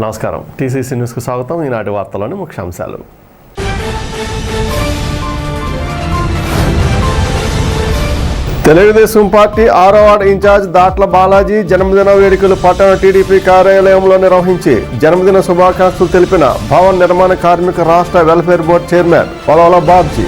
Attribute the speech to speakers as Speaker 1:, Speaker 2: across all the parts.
Speaker 1: నమస్కారం. టీసీసీ న్యూస్కు స్వాగతం. ఈనాటి వార్తలోని ముఖ్యాంశాలు. తెలుగుదేశం పార్టీ 6వ వార్డు ఇన్ఛార్జ్ దాట్ల బాలాజీ జన్మదిన వేడుకలు పట్టణ టీడీపీ కార్యాలయంలో నిర్వహించి జన్మదిన శుభాకాంక్షలు తెలిపిన భవన నిర్మాణ కార్మిక రాష్ట్ర welfare board chairman Valavala Babji.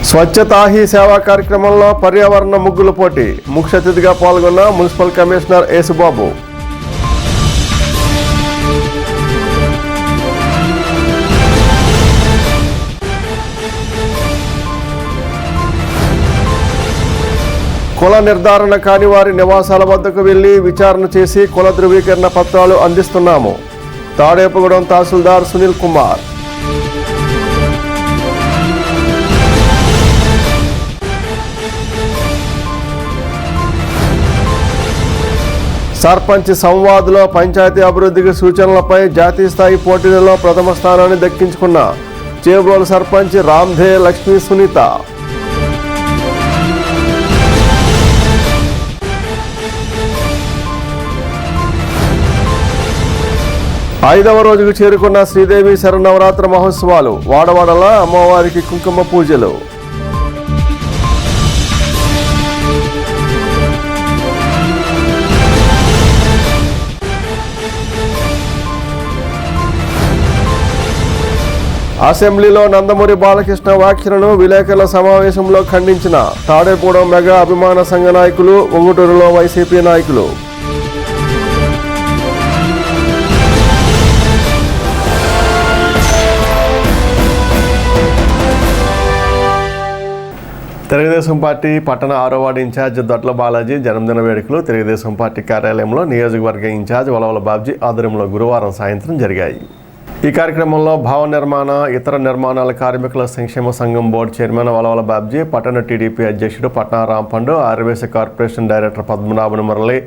Speaker 1: Swachhata Hi Seva కార్యక్రమంలో పర్యావరణ ముగ్గుల పోటీ ముఖ్య అతిథిగా పాల్గొన్న మున్సిపల్ కమిషనర్ యేసుబాబు. కుల నిర్ధారణ కాని వారి నివాసాల వద్దకు వెళ్లి విచారణ చేసి కుల ధృవీకరణ పత్రాలు అందిస్తున్నాము. తాడేపుగూడెం తహసీల్దార్ సునీల్ కుమార్. సర్పంచ్ సంవాద్లో పంచాయతీ అభివృద్ధికి సూచనలపై జాతీయ స్థాయి పోటీలలో ప్రథమ స్థానాన్ని దక్కించుకున్న చేబ్రోలు సర్పంచ్ రామ్దే లక్ష్మీ సునీత. 5వ రోజుకు చేరుకున్న శ్రీదేవి శరన్నవరాత్రి మహోత్సవాలు. వాడవాడల అమ్మవారికి కుంకుమ పూజలు. అసెంబ్లీలో నందమూరి బాలకృష్ణ వ్యాఖ్యలను విలేకరుల సమావేశంలో ఖండించిన తాడేపూడెం మెగా అభిమాన సంఘ నాయకులు, ఉంగుటూరులో వైసీపీ నాయకులు. తెలుగుదేశం పార్టీ పట్టణ 6వ వార్డు ఇన్ఛార్జ్ దొట్ల బాలాజీ జన్మదిన వేడుకలు తెలుగుదేశం పార్టీ కార్యాలయంలో నియోజకవర్గ ఇన్ఛార్జ్ వలవల బాబ్జీ ఆధ్వర్యంలో గురువారం సాయంత్రం జరిగాయి. ఈ కార్యక్రమంలో భవన నిర్మాణ, ఇతర నిర్మాణాల కార్మికుల సంక్షేమ సంఘం బోర్డు చైర్మన్ వలవల బాబ్జీ, పట్టణ టీడీపీ అధ్యక్షుడు పట్నా రాంపండు, ఆర్యవేశ కార్పొరేషన్ డైరెక్టర్ పద్మనాభన్ మురళి,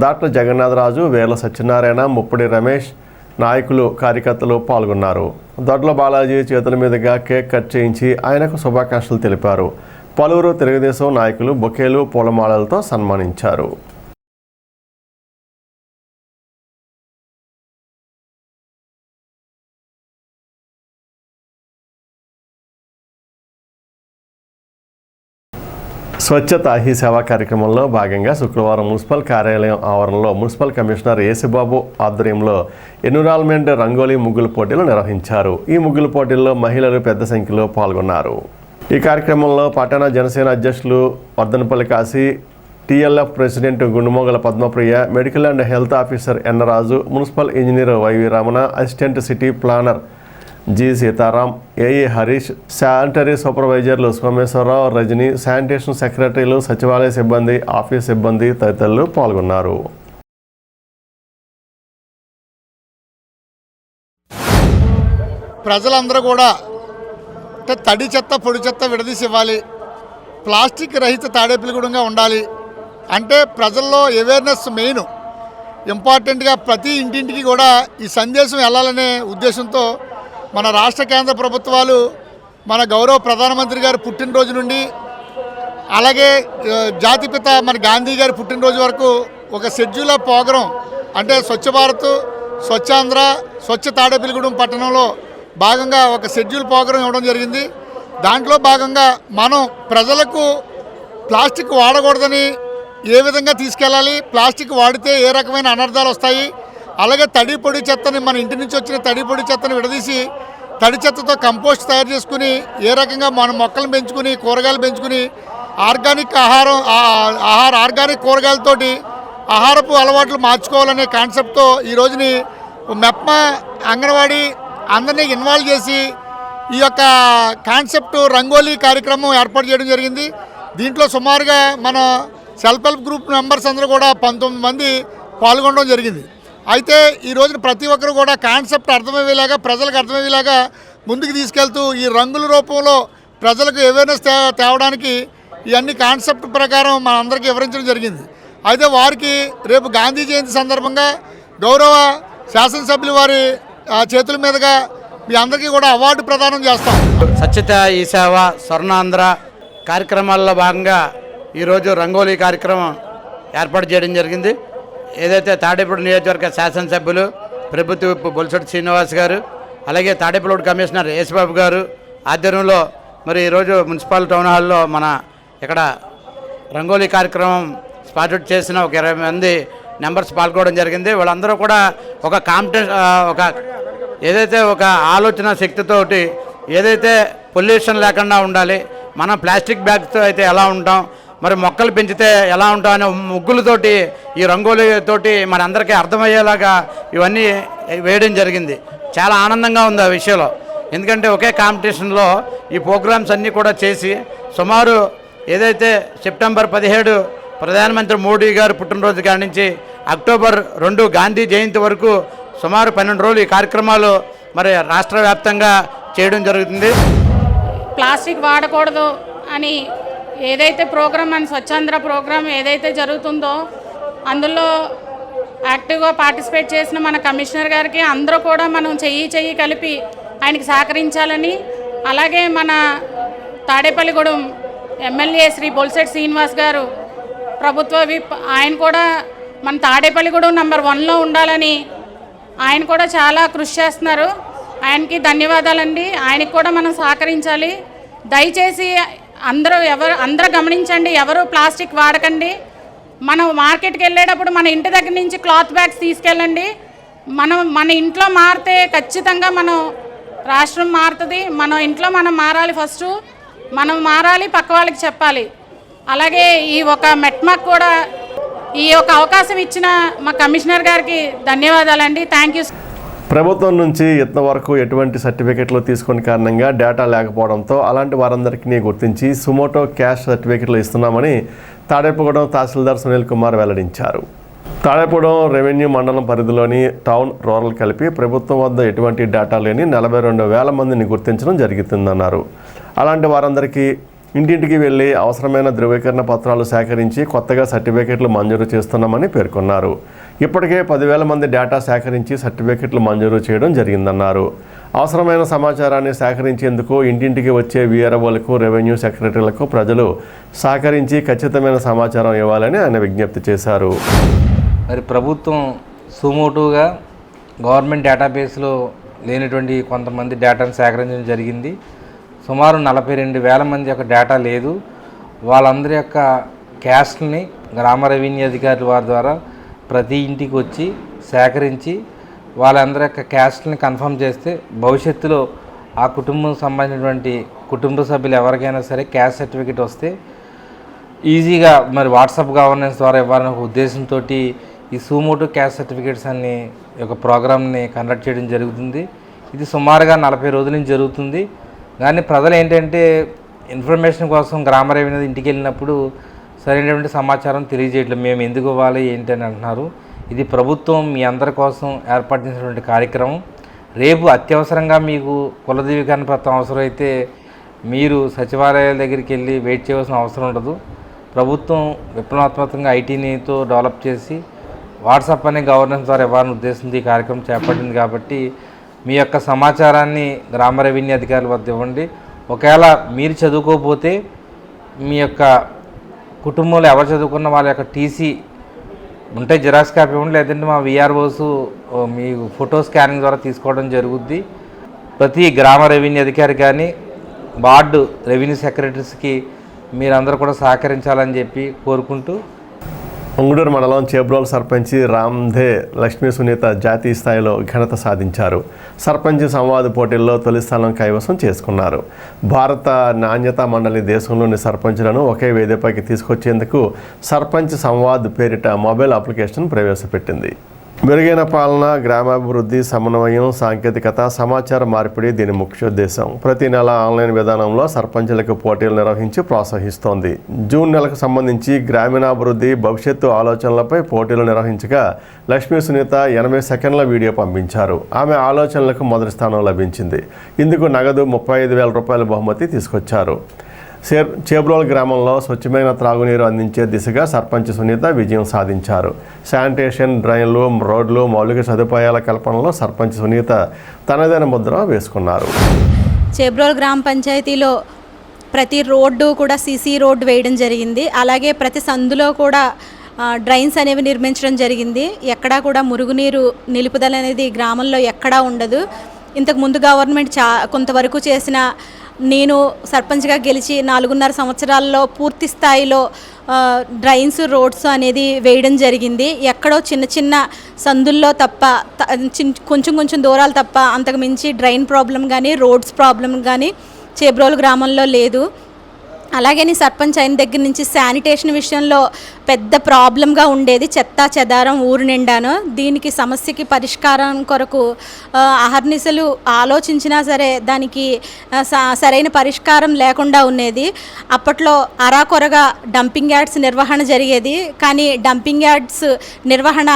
Speaker 1: దాట్ల జగన్నాథరాజు, వేల సత్యనారాయణ, ముప్పడి రమేష్, నాయకులు, కార్యకర్తలు పాల్గొన్నారు. దొడ్ల బాలాజీ చేతుల మీదుగా కేక్ కట్ చేయించి ఆయనకు శుభాకాంక్షలు తెలిపారు. పలువురు తెలుగుదేశం నాయకులు బొకేలు, పూలమాలలతో సన్మానించారు. స్వచ్ఛతా హీ సేవా కార్యక్రమంలో భాగంగా శుక్రవారం మున్సిపల్ కార్యాలయం ఆవరణలో మున్సిపల్ కమిషనర్ యేసుబాబు ఆధ్వర్యంలో ఎన్విరాన్మెంట్ రంగోలీ ముగ్గుల పోటీలు నిర్వహించారు. ఈ ముగ్గుల పోటీల్లో మహిళలు పెద్ద సంఖ్యలో పాల్గొన్నారు. ఈ కార్యక్రమంలో పట్టణ జనసేన అధ్యక్షులు Vardhanapalli Kasi, TLF president Gundumogala Padmapriya, medical and health officer Ennaraju, municipal engineer YV Ramana, assistant city planner G Sitaram, AE Harish, sanitary సూపర్వైజర్లు సోమేశ్వరరావు, రజని, శానిటేషన్ సెక్రటరీలు, సచివాలయ సిబ్బంది, ఆఫీస్ సిబ్బంది తదితరులు పాల్గొన్నారు.
Speaker 2: ప్రజలందరూ కూడా తడి చెత్త, పొడి చెత్త విడదీసి ఇవ్వాలి, ప్లాస్టిక్ రహిత తాడేపల్లిగూడెంగా ఉండాలి అంటే ప్రజల్లో అవేర్నెస్ మెయిన్ ఇంపార్టెంట్గా ప్రతి ఇంటింటికి కూడా ఈ సందేశం వెళ్ళాలనే ఉద్దేశంతో మన రాష్ట్ర కేంద్ర ప్రభుత్వాలు మన గౌరవ ప్రధానమంత్రి గారి పుట్టినరోజు నుండి అలాగే జాతిపిత మన గాంధీ గారి పుట్టినరోజు వరకు ఒక షెడ్యూల్ ఆఫ్ ప్రోగ్రాం అంటే స్వచ్ఛ భారత్, స్వచ్ఛాంధ్ర, స్వచ్ఛ తాడేపల్లిగూడెం పట్టణంలో భాగంగా ఒక షెడ్యూల్ ప్రోగ్రాం ఇవ్వడం జరిగింది. దాంట్లో భాగంగా మనం ప్రజలకు ప్లాస్టిక్ వాడకూడదని ఏ విధంగా తీసుకెళ్ళాలి, ప్లాస్టిక్ వాడితే ఏ రకమైన అనర్థాలు వస్తాయి, అలాగే తడి పొడి చెత్తని మన ఇంటి నుంచి వచ్చిన తడి పొడి చెత్తని విడదీసి తడి చెత్తతో కంపోస్ట్ తయారు చేసుకుని ఏ రకంగా మన మొక్కలను పెంచుకుని, కూరగాయలు పెంచుకుని ఆర్గానిక్ ఆర్గానిక్ కూరగాయలతోటి ఆహారపు అలవాట్లు మార్చుకోవాలనే కాన్సెప్ట్తో ఈ రోజుని మెప్మా అంగన్వాడీ అందరినీ ఇన్వాల్వ్ చేసి ఈ యొక్క కాన్సెప్ట్ రంగోలీ కార్యక్రమం ఏర్పాటు చేయడం జరిగింది. దీంట్లో సుమారుగా మన సెల్ఫ్ హెల్ప్ గ్రూప్ మెంబర్స్ అందరూ కూడా 19 మంది పాల్గొనడం జరిగింది. అయితే ఈ రోజున ప్రతి ఒక్కరు కూడా కాన్సెప్ట్ అర్థమయ్యేలాగా, ప్రజలకు అర్థమయ్యేలాగా ముందుకు తీసుకెళ్తూ ఈ రంగుల రూపంలో ప్రజలకు అవేర్నెస్ తేవడానికి ఇవన్నీ కాన్సెప్ట్ ప్రకారం మన అందరికీ వివరించడం జరిగింది. అయితే వారికి రేపు గాంధీ జయంతి సందర్భంగా గౌరవ శాసనసభ్యులు వారి చేతుల మీదుగా మీ అందరికీ కూడా అవార్డు ప్రదానం చేస్తాం.
Speaker 3: స్వచ్ఛత ఈ సేవ స్వర్ణాంధ్ర కార్యక్రమాల్లో భాగంగా ఈరోజు రంగోలీ కార్యక్రమం ఏర్పాటు చేయడం జరిగింది. ఏదైతే తాడేపల్లి నియోజకవర్గ శాసనసభ్యులు ప్రభుత్వ విప్ బొలిశెట్టి శ్రీనివాస్ గారు, అలాగే తాడేపల్లి కమిషనర్ యేసుబాబు గారు ఆధ్వర్యంలో మరి ఈరోజు మున్సిపల్ టౌన్ హాల్లో మన ఇక్కడ రంగోలీ కార్యక్రమం స్పాన్సర్ చేసిన ఒక 20 మంది మెంబర్స్ పాల్గొనడం జరిగింది. వాళ్ళందరూ కూడా ఒక ఏదైతే ఒక ఆలోచన శక్తితోటి ఏదైతే పొల్యూషన్ లేకుండా ఉండాలి, మనం ప్లాస్టిక్ బ్యాగ్తో అయితే ఎలా ఉంటాం, మరి మొక్కలు పెంచితే ఎలా ఉంటాం అనే ముగ్గులతోటి ఈ రంగోలీతోటి మన అందరికీ అర్థమయ్యేలాగా ఇవన్నీ వేయడం జరిగింది. చాలా ఆనందంగా ఉంది ఆ విషయంలో. ఎందుకంటే ఒకే కాంపిటీషన్లో ఈ ప్రోగ్రామ్స్ అన్నీ కూడా చేసి సుమారు ఏదైతే సెప్టెంబర్ 17 ప్రధానమంత్రి మోడీ గారు పుట్టినరోజు కాడి నుంచి అక్టోబర్ 2 గాంధీ జయంతి వరకు సుమారు 12 రోజులు ఈ కార్యక్రమాలు మరి రాష్ట్ర వ్యాప్తంగా చేయడం జరుగుతుంది.
Speaker 4: ప్లాస్టిక్ వాడకూడదు అని ఏదైతే ప్రోగ్రామ్ మన స్వచ్ఛాంధ్ర ప్రోగ్రామ్ ఏదైతే జరుగుతుందో అందులో యాక్టివ్గా పార్టిసిపేట్ చేసిన మన కమిషనర్ గారికి అందరూ కూడా మనం చెయ్యి కలిపి ఆయనకి సహకరించాలని, అలాగే మన తాడేపల్లిగూడెం ఎమ్మెల్యే శ్రీ బొలిశెట్టి శ్రీనివాస్ గారు ప్రభుత్వ విప్, ఆయన కూడా మన తాడేపల్లిగూడెం నెంబర్ 1లో ఉండాలని ఆయన కూడా చాలా కృషి చేస్తున్నారు. ఆయనకి ధన్యవాదాలండి. ఆయనకి కూడా మనం సహకరించాలి. దయచేసి అందరూ గమనించండి, ఎవరు ప్లాస్టిక్ వాడకండి. మనం మార్కెట్కి వెళ్ళేటప్పుడు మన ఇంటి దగ్గర నుంచి క్లాత్ బ్యాగ్స్ తీసుకెళ్ళండి. మన ఇంట్లో మారితే ఖచ్చితంగా మనం రాష్ట్రం మారుతుంది. మన ఇంట్లో మనం మారాలి, ఫస్ట్ మనం మారాలి, పక్క వాళ్ళకి చెప్పాలి. అలాగే ఈ ఒక మెట్మాక్ కూడా ఈ యొక్క అవకాశం ఇచ్చిన మా కమిషనర్ గారికి ధన్యవాదాలండి. Thank you.
Speaker 1: ప్రభుత్వం నుంచి ఇంతవరకు ఎటువంటి సర్టిఫికెట్లు తీసుకునే కారణంగా డేటా లేకపోవడంతో అలాంటి వారందరికీ గుర్తించి సుమోటో క్యాష్ సర్టిఫికెట్లు ఇస్తున్నామని తాడేపల్లిగూడెం తహసీల్దార్ సునీల్ కుమార్ వెల్లడించారు. తాడేపల్లిగూడెం రెవెన్యూ మండలం పరిధిలోని టౌన్, రూరల్ కలిపి ప్రభుత్వం వద్ద ఎటువంటి డేటా లేని 42,000 మందిని గుర్తించడం జరుగుతుందన్నారు. అలాంటి వారందరికీ ఇంటింటికి వెళ్లి అవసరమైన ధృవీకరణ పత్రాలు సేకరించి కొత్తగా సర్టిఫికెట్లు మంజూరు చేస్తున్నామని పేర్కొన్నారు. ఇప్పటికే 10,000 మంది డేటా సేకరించి సర్టిఫికెట్లు మంజూరు చేయడం జరిగిందన్నారు. అవసరమైన సమాచారాన్ని సేకరించేందుకు ఇంటింటికి వచ్చే వీఆర్ఓలకు, రెవెన్యూ సెక్రటరీలకు ప్రజలు సహకరించి ఖచ్చితమైన సమాచారం ఇవ్వాలని ఆయన విజ్ఞప్తి చేశారు.
Speaker 5: మరి ప్రభుత్వం సుమోటోగా గవర్నమెంట్ డేటాబేస్లో లేనటువంటి కొంతమంది డేటాను సేకరించడం జరిగింది. సుమారు 42,000 మంది యొక్క డేటా లేదు. వాళ్ళందరి యొక్క క్యాస్ట్ని గ్రామ రెవెన్యూ అధికారుల వారి ద్వారా ప్రతి ఇంటికి వచ్చి సేకరించి వాళ్ళందరి యొక్క క్యాస్ట్ని కన్ఫర్మ్ చేస్తే భవిష్యత్తులో ఆ కుటుంబం సంబంధించినటువంటి కుటుంబ సభ్యులు ఎవరికైనా సరే క్యాస్ట్ సర్టిఫికేట్ వస్తే ఈజీగా మరి వాట్సాప్ గవర్నెన్స్ ద్వారా ఇవ్వాలనే ఒక ఉద్దేశంతో ఈ సుమోటో క్యాస్ట్ సర్టిఫికేట్స్ అనే ఒక ప్రోగ్రామ్ని కండక్ట్ చేయడం జరుగుతుంది. ఇది సుమారుగా 40 రోజుల నుంచి జరుగుతుంది. కానీ ప్రజలు ఏంటంటే ఇన్ఫర్మేషన్ కోసం గ్రామ రెవెన్యూ ఇంటికి వెళ్ళినప్పుడు సరైనటువంటి సమాచారం తెలియజేయట్లేదు. మేము ఎందుకు ఇవ్వాలి ఏంటి అని అంటున్నారు. ఇది ప్రభుత్వం మీ అందరి కోసం ఏర్పాటు చేసినటువంటి కార్యక్రమం. రేపు అత్యవసరంగా మీకు కుల ధృవీకరణ పత్రం అవసరమైతే మీరు సచివాలయాల దగ్గరికి వెళ్ళి వెయిట్ చేయవలసిన అవసరం ఉండదు. ప్రభుత్వం విప్లవాత్మకంగా ఐటీతో డెవలప్ చేసి వాట్సాప్ అనే గవర్నెన్స్ ద్వారా ఇవ్వాలని ఉద్దేశంతో ఈ కార్యక్రమం చేపట్టింది. కాబట్టి మీ యొక్క సమాచారాన్ని గ్రామ రెవెన్యూ అధికారుల వద్ద ఇవ్వండి. ఒకవేళ మీరు చదువుకోకపోతే మీ యొక్క కుటుంబంలో ఎవరు చదువుకున్న వాళ్ళ యొక్క టీసీ ఉంటే జిరాక్స్ కాపీ ఇవ్వండి, లేదంటే మా వీఆర్ఓస్ మీ ఫోటో స్కానింగ్ ద్వారా తీసుకోవడం జరుగుద్ది. ప్రతి గ్రామ రెవెన్యూ అధికారి కానీ వార్డు రెవెన్యూ సెక్రటరీస్కి మీరందరూ కూడా సహకరించాలని చెప్పి కోరుకుంటూ
Speaker 1: ఉంగుడూరు మండలం చేబ్రోల్ సర్పంచి రామ్దే లక్ష్మీ సునీత జాతీయ స్థాయిలో ఘనత సాధించారు. సర్పంచి సంవాద పోటీల్లో తొలి స్థానం కైవసం చేసుకున్నారు. భారత నాణ్యతా మండలి దేశంలోని సర్పంచులను ఒకే వేదికపైకి తీసుకొచ్చేందుకు సర్పంచ్ సంవాద్ పేరిట మొబైల్ అప్లికేషన్ ప్రవేశపెట్టింది. మెరుగైన పాలన, గ్రామాభివృద్ధి, సమన్వయం, సాంకేతికత, సమాచార మార్పిడి దీని ముఖ్యోద్దేశం. ప్రతి నెల ఆన్లైన్ విధానంలో సర్పంచులకు పోటీలు నిర్వహించి ప్రోత్సహిస్తోంది. జూన్ నెలకు సంబంధించి గ్రామీణాభివృద్ధి, భవిష్యత్తు ఆలోచనలపై పోటీలు నిర్వహించగా లక్ష్మీ సునీత 80 సెకండ్ల వీడియో పంపించారు. ఆమె ఆలోచనలకు మొదటి స్థానం లభించింది. ఇందుకు నగదు 35,000 రూపాయల బహుమతి తీసుకొచ్చారు. చేబ్రోల్ గ్రామంలో స్వచ్ఛమైన త్రాగునీరు అందించే దిశగా సర్పంచ్ సునీత విజయం సాధించారు. శానిటేషన్, డ్రైన్లు, రోడ్లు, మౌలిక సదుపాయాల కల్పనలో సర్పంచ్ సునీత తనదైన ముద్ర వేసుకున్నారు.
Speaker 6: చేబ్రోల్ గ్రామ పంచాయతీలో ప్రతి రోడ్డు కూడా సీసీ రోడ్డు వేయడం జరిగింది. అలాగే ప్రతి సందులో కూడా డ్రైన్స్ అనేవి నిర్మించడం జరిగింది. ఎక్కడా కూడా మురుగునీరు నిలుపుదల అనేది గ్రామంలో ఎక్కడా ఉండదు. ఇంతకుముందు గవర్నమెంట్ కొంతవరకు చేసిన, నేను సర్పంచ్గా గెలిచి 4.5 సంవత్సరాల్లో పూర్తి స్థాయిలో డ్రైన్స్ రోడ్స్ అనేది వేయడం జరిగింది. ఎక్కడో చిన్న చిన్న సందుల్లో తప్ప, కొంచెం దూరాలు తప్ప అంతకు మించి డ్రైన్ ప్రాబ్లం కానీ రోడ్స్ ప్రాబ్లం కానీ చేబ్రోలు గ్రామంలో లేదు. అలాగే నేను సర్పంచ్ అయిన దగ్గర నుంచి శానిటేషన్ విషయంలో పెద్ద ప్రాబ్లంగా ఉండేది. చెత్త చెదారం ఊరు నిండాను. దీనికి సమస్యకి పరిష్కారం కొరకు అహర్నిశలు ఆలోచించినా సరే దానికి సరైన పరిష్కారం లేకుండా ఉండేది. అప్పట్లో అరాకొరగా డంపింగ్ యార్డ్స్ నిర్వహణ జరిగేది. కానీ డంపింగ్ యార్డ్స్ నిర్వహణ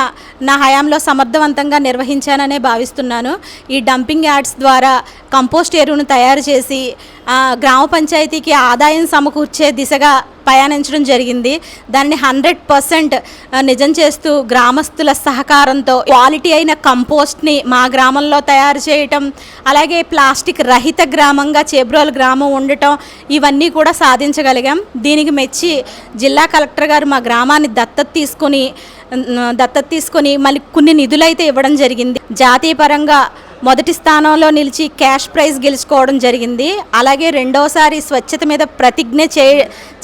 Speaker 6: నా హయాంలో సమర్థవంతంగా నిర్వహించాననే భావిస్తున్నాను. ఈ డంపింగ్ యార్డ్స్ ద్వారా కంపోస్ట్ ఎరువును తయారు చేసి గ్రామ పంచాయతీకి ఆదాయం సమకూర్చే దిశగా ప్రయాణించడం జరిగింది. దాన్ని 100% నిజం చేస్తూ గ్రామస్తుల సహకారంతో క్వాలిటీ అయిన కంపోస్ట్ని మా గ్రామంలో తయారు చేయటం, అలాగే ప్లాస్టిక్ రహిత గ్రామంగా చేబ్రోలు గ్రామం ఉండటం, ఇవన్నీ కూడా సాధించగలిగాం. దీనికి మెచ్చి జిల్లా కలెక్టర్ గారు మా గ్రామాన్ని దత్తత తీసుకొని మళ్ళీ కొన్ని నిధులైతే ఇవ్వడం జరిగింది. జాతీయ పరంగా మొదటి స్థానంలో నిలిచి క్యాష్ ప్రైజ్ గెలుచుకోవడం జరిగింది. అలాగే రెండోసారి స్వచ్ఛత మీద ప్రతిజ్ఞ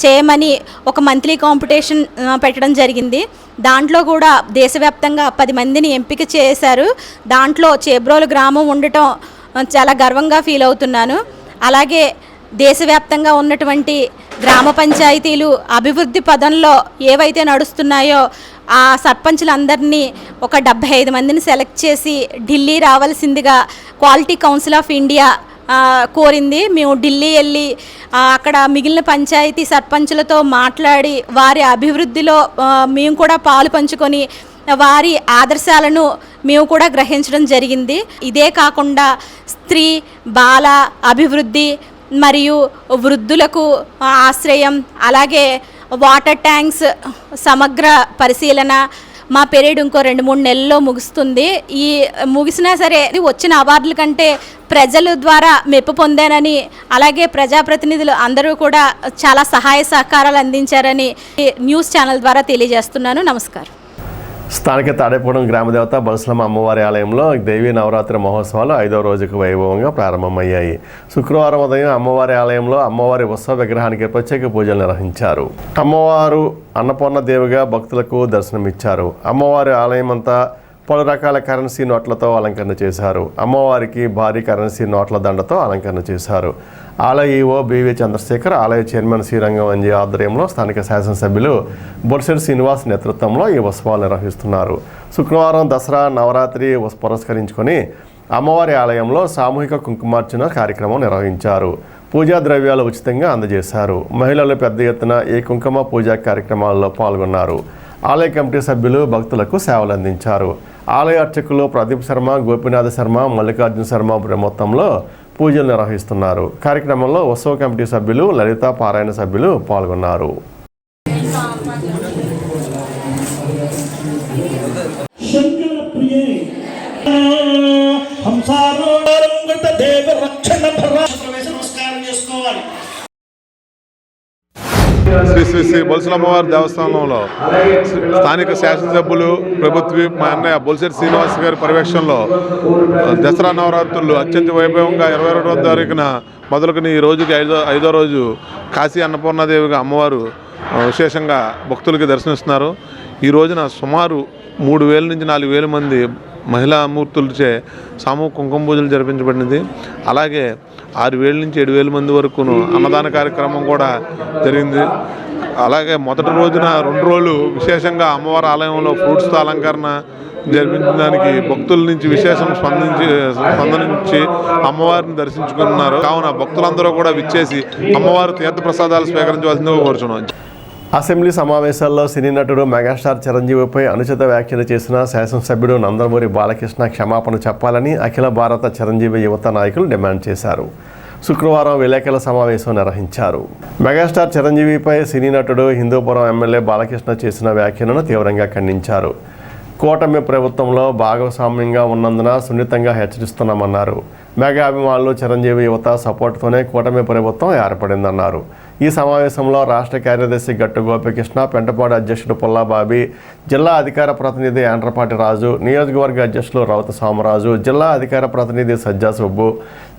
Speaker 6: చేయమని ఒక మంత్లీ కాంపిటీషన్ పెట్టడం జరిగింది. దాంట్లో కూడా దేశవ్యాప్తంగా 10 మందిని ఎంపిక చేశారు. దాంట్లో చేబ్రోలు గ్రామం ఉండటం చాలా గర్వంగా ఫీల్ అవుతున్నాను. అలాగే దేశవ్యాప్తంగా ఉన్నటువంటి గ్రామ పంచాయతీలు అభివృద్ధి పదంలో ఏవైతే నడుస్తున్నాయో ఆ సర్పంచులందరినీ ఒక 75 మందిని సెలెక్ట్ చేసి ఢిల్లీ రావాల్సిందిగా క్వాలిటీ కౌన్సిల్ ఆఫ్ ఇండియా కోరింది. మేము ఢిల్లీ వెళ్ళి అక్కడ మిగిలిన పంచాయతీ సర్పంచులతో మాట్లాడి వారి అభివృద్ధిలో మేము కూడా పాలు పంచుకొని వారి ఆదర్శాలను మేము కూడా గ్రహించడం జరిగింది. ఇదే కాకుండా స్త్రీ బాల అభివృద్ధి మరియు వృద్ధులకు ఆశ్రయం, అలాగే వాటర్ ట్యాంక్స్ సమగ్ర పరిశీలన మా పీరియడ్ ఇంకో 2-3 నెలల్లో ముగుస్తుంది. ఈ ముగిసినా సరే వచ్చిన అవార్డుల కంటే ప్రజల ద్వారా మెప్పు పొందానని, అలాగే ప్రజాప్రతినిధులు అందరూ కూడా చాలా సహాయ సహకారాలు అందించారని న్యూస్ ఛానల్ ద్వారా తెలియజేస్తున్నాను. నమస్కారం.
Speaker 1: స్థానిక తాడేపూడెం గ్రామదేవత బలసలమ్మ అమ్మవారి ఆలయంలో దేవీ నవరాత్రి మహోత్సవాలు 5వ రోజుకు వైభవంగా ప్రారంభమయ్యాయి. శుక్రవారం ఉదయం అమ్మవారి ఆలయంలో అమ్మవారి ఉత్సవ విగ్రహానికి ప్రత్యేక పూజలు నిర్వహించారు. అమ్మవారు అన్నపూర్ణ దేవిగా భక్తులకు దర్శనమిచ్చారు. అమ్మవారి ఆలయం అంతా పలు రకాల కరెన్సీ నోట్లతో అలంకరణ చేశారు. అమ్మవారికి భారీ కరెన్సీ నోట్ల దండతో అలంకరణ చేశారు. ఆలయ ఈవో బివి చంద్రశేఖర్, ఆలయ చైర్మన్ శ్రీరంగవంజీ ఆధ్వర్యంలో స్థానిక శాసనసభ్యులు బొర్సెడ్ శ్రీనివాస్ నేతృత్వంలో ఈ ఉత్సవాలు నిర్వహిస్తున్నారు. శుక్రవారం దసరా నవరాత్రి పురస్కరించుకొని అమ్మవారి ఆలయంలో సామూహిక కుంకుమార్చన కార్యక్రమం నిర్వహించారు. పూజా ద్రవ్యాలు ఉచితంగా అందజేశారు. మహిళలు పెద్ద ఎత్తున ఈ కుంకుమ పూజా కార్యక్రమాల్లో పాల్గొన్నారు. ఆలయ కమిటీ సభ్యులు భక్తులకు సేవలు అందించారు. ఆలయ అర్చకులు ప్రదీప్ శర్మ, గోపీనాథ శర్మ, మల్లికార్జున శర్మ మొత్తంలో పూజలు నిర్వహిస్తున్నారు. కార్యక్రమంలో ఉత్సవ కమిటీ సభ్యులు, లలిత పారాయణ సభ్యులు పాల్గొన్నారు.
Speaker 7: శ్రీ శ్రీ శ్రీ బొలసలమ్మవారి దేవస్థానంలో స్థానిక శాసనసభ్యులు ప్రభుత్వ మా అన్నయ్య బొలిశెట్టి శ్రీనివాస్ గారి పర్యవేక్షణలో దసరా నవరాత్రులు అత్యంత వైభవంగా 22వ తారీఖున మొదలుకొని ఈ రోజుకి ఐదో రోజు కాశీ అన్నపూర్ణాదేవిగా అమ్మవారు విశేషంగా భక్తులకి దర్శనిస్తున్నారు. ఈ రోజున సుమారు 3,000 నుంచి 4,000 మంది మహిళా మూర్తులచే సామూహిక కుంకుమ పూజలు జరిపించబడినది. అలాగే 6,000 నుంచి 7,000 మంది వరకును అన్నదాన కార్యక్రమం కూడా జరిగింది. అలాగే మొదటి రోజున 2 రోజులు విశేషంగా అమ్మవారి ఆలయంలో ఫ్రూట్స్తో అలంకరణ జరిపించడానికి భక్తుల నుంచి విశేషం స్పందించి అమ్మవారిని దర్శించుకున్నారు. కావున భక్తులందరూ కూడా విచ్చేసి అమ్మవారి తీర్థ ప్రసాదాలు స్వీకరించవలసిందిగా కోరుచున్నాం.
Speaker 1: అసెంబ్లీ సమావేశాల్లో సినీ నటుడు మెగాస్టార్ చిరంజీవిపై అనుచిత వ్యాఖ్యలు చేసిన శాసనసభ్యుడు నందమూరి బాలకృష్ణ క్షమాపణ చెప్పాలని అఖిల భారత చిరంజీవి యువత నాయకులు డిమాండ్ చేశారు. శుక్రవారం విలేకరుల సమావేశం నిర్వహించారు. మెగాస్టార్ చిరంజీవిపై సినీ నటుడు హిందూపురం ఎమ్మెల్యే బాలకృష్ణ చేసిన వ్యాఖ్యలను తీవ్రంగా ఖండించారు. కూటమి ప్రభుత్వంలో భాగస్వామ్యంగా ఉన్నందున సున్నితంగా హెచ్చరిస్తున్నామన్నారు. మెగా అభిమానులు చిరంజీవి యువత సపోర్ట్తోనే కూటమి ప్రభుత్వం ఏర్పడిందన్నారు. ఈ సమావేశంలో రాష్ట్ర కార్యదర్శి గట్టు గోపికృష్ణ, పెంటపాడు అధ్యక్షుడు పుల్లాబాబి, జిల్లా అధికార ప్రతినిధి యాండ్రపాటి రాజు, నియోజకవర్గ అధ్యక్షులు రౌత సోమరాజు, జిల్లా అధికార ప్రతినిధి సజ్జా సుబ్బు,